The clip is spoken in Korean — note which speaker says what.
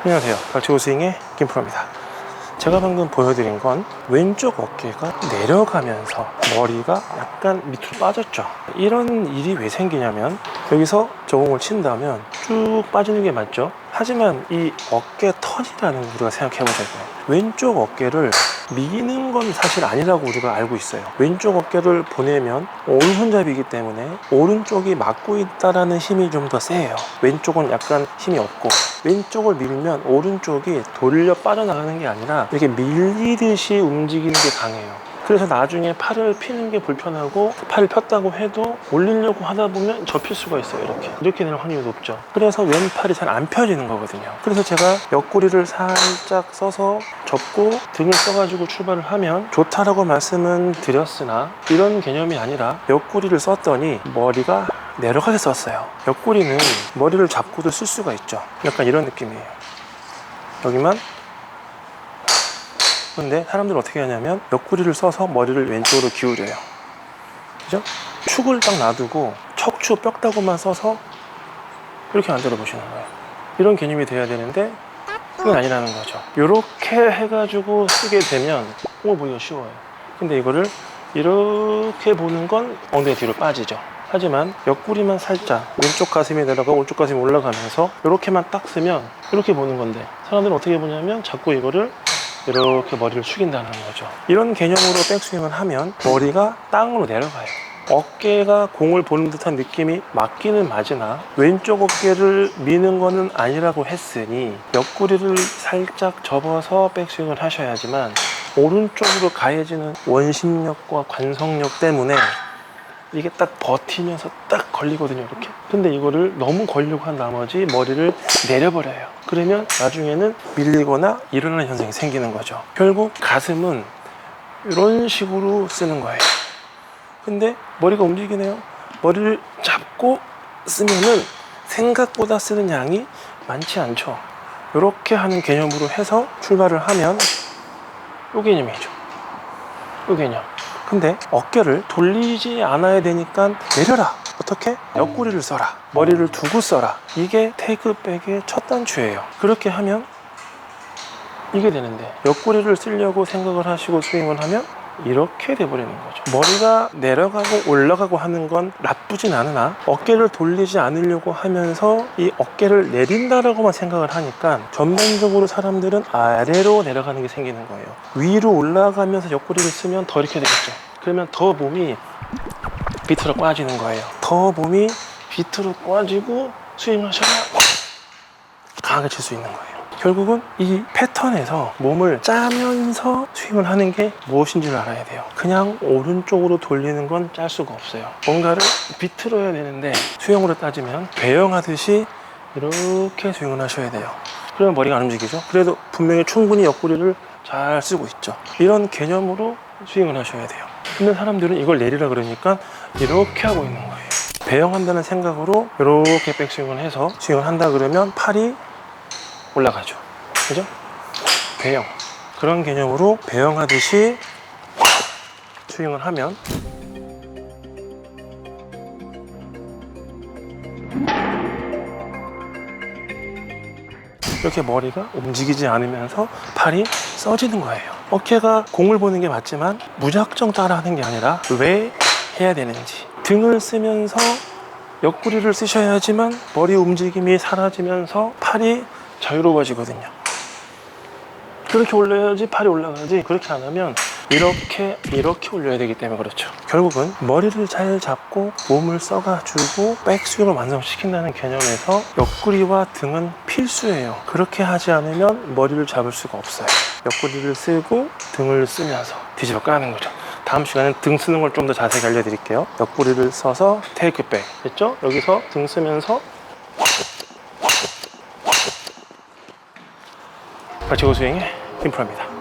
Speaker 1: 안녕하세요, 박지호 스윙의 김프로입니다. 제가 방금 보여드린 건 왼쪽 어깨가 내려가면서 머리가 약간 밑으로 빠졌죠. 이런 일이 왜 생기냐면, 여기서 저공을 친다면 쭉 빠지는 게 맞죠. 하지만 이 어깨 턴이라는 거 우리가 생각해 보자고요. 왼쪽 어깨를 미는 건 사실 아니라고 우리가 알고 있어요. 왼쪽 어깨를 보내면 오른손잡이기 때문에 오른쪽이 막고 있다라는 힘이 좀 더 세요. 왼쪽은 약간 힘이 없고, 왼쪽을 밀면 오른쪽이 돌려 빠져나가는 게 아니라 이렇게 밀리듯이 움직이는 게 강해요. 그래서 나중에 팔을 피는 게 불편하고, 팔을 폈다고 해도 올리려고 하다 보면 접힐 수가 있어요. 이렇게 될 확률이 높죠. 그래서 왼팔이 잘 안 펴지는 거거든요. 그래서 제가 옆구리를 살짝 써서 접고 등을 써가지고 출발을 하면 좋다라고 말씀은 드렸으나, 이런 개념이 아니라 옆구리를 썼더니 머리가 내려가게 썼어요. 옆구리는 머리를 잡고도 쓸 수가 있죠. 약간 이런 느낌이에요. 여기만. 근데 사람들은 어떻게 하냐면 옆구리를 써서 머리를 왼쪽으로 기울여요. 그죠? 축을 딱 놔두고 척추 뼈다구만 써서 이렇게 만들어 보시는 거예요. 이런 개념이 돼야 되는데 그건 아니라는 거죠. 이렇게 해가지고 쓰게 되면 공을 보기가 쉬워요. 근데 이거를 이렇게 보는 건 엉덩이 뒤로 빠지죠. 하지만 옆구리만 살짝 왼쪽 가슴이 내려가고 오른쪽 가슴이 올라가면서 이렇게만 딱 쓰면 이렇게 보는 건데, 사람들은 어떻게 보냐면 자꾸 이거를 이렇게 머리를 숙인다는 거죠. 이런 개념으로 백스윙을 하면 머리가 땅으로 내려가요. 어깨가 공을 보는 듯한 느낌이 맞기는 맞으나 왼쪽 어깨를 미는 거는 아니라고 했으니 옆구리를 살짝 접어서 백스윙을 하셔야지만, 오른쪽으로 가해지는 원심력과 관성력 때문에 이게 딱 버티면서 딱 걸리거든요, 이렇게. 근데 이거를 너무 걸려고 한 나머지 머리를 내려버려요. 그러면 나중에는 밀리거나 일어나는 현상이 생기는 거죠. 결국 가슴은 이런 식으로 쓰는 거예요. 근데 머리가 움직이네요. 머리를 잡고 쓰면은 생각보다 쓰는 양이 많지 않죠. 이렇게 하는 개념으로 해서 출발을 하면 이 개념이죠. 이 개념. 근데 어깨를 돌리지 않아야 되니까 내려라. 어떻게? 옆구리를 써라. 머리를 두고 써라. 이게 테이크백의 첫 단추예요. 그렇게 하면 이게 되는데, 옆구리를 쓰려고 생각을 하시고 스윙을 하면 이렇게 돼버리는 거죠. 머리가 내려가고 올라가고 하는 건 나쁘진 않으나, 어깨를 돌리지 않으려고 하면서 이 어깨를 내린다라고만 생각을 하니까 전반적으로 사람들은 아래로 내려가는 게 생기는 거예요. 위로 올라가면서 옆구리를 쓰면 더 이렇게 되겠죠. 그러면 더 몸이 비트로 빠지는 거예요. 더 몸이 비트로 빠지고 스윙하셔야 강하게 칠 수 있는 거예요. 결국은 이 패턴에서 몸을 짜면서 스윙을 하는 게 무엇인지를 알아야 돼요. 그냥 오른쪽으로 돌리는 건 짤 수가 없어요. 뭔가를 비틀어야 되는데, 수영으로 따지면 배영하듯이 이렇게 스윙을 하셔야 돼요. 그러면 머리가 안 움직이죠. 그래도 분명히 충분히 옆구리를 잘 쓰고 있죠. 이런 개념으로 스윙을 하셔야 돼요. 근데 사람들은 이걸 내리라 그러니까 이렇게 하고 있는 거예요. 배영한다는 생각으로 이렇게 백스윙을 해서 스윙을 한다 그러면 팔이 올라가죠. 그죠? 배영. 그런 개념으로 배영하듯이 스윙을 하면 이렇게 머리가 움직이지 않으면서 팔이 써지는 거예요. 어깨가 공을 보는 게 맞지만 무작정 따라 하는 게 아니라 왜 해야 되는지, 등을 쓰면서 옆구리를 쓰셔야지만 머리 움직임이 사라지면서 팔이 자유로워지거든요. 그렇게 올려야지 팔이 올라가지, 그렇게 안 하면 이렇게 올려야 되기 때문에 그렇죠. 결국은 머리를 잘 잡고 몸을 써가지고 백스윙을 완성시킨다는 개념에서 옆구리와 등은 필수예요. 그렇게 하지 않으면 머리를 잡을 수가 없어요. 옆구리를 쓰고 등을 쓰면서 뒤집어 까는 거죠. 다음 시간엔 등 쓰는 걸 좀 더 자세히 알려드릴게요. 옆구리를 써서 테이크백 됐죠? 여기서 등 쓰면서 박지호 스윙의 김프로입니다.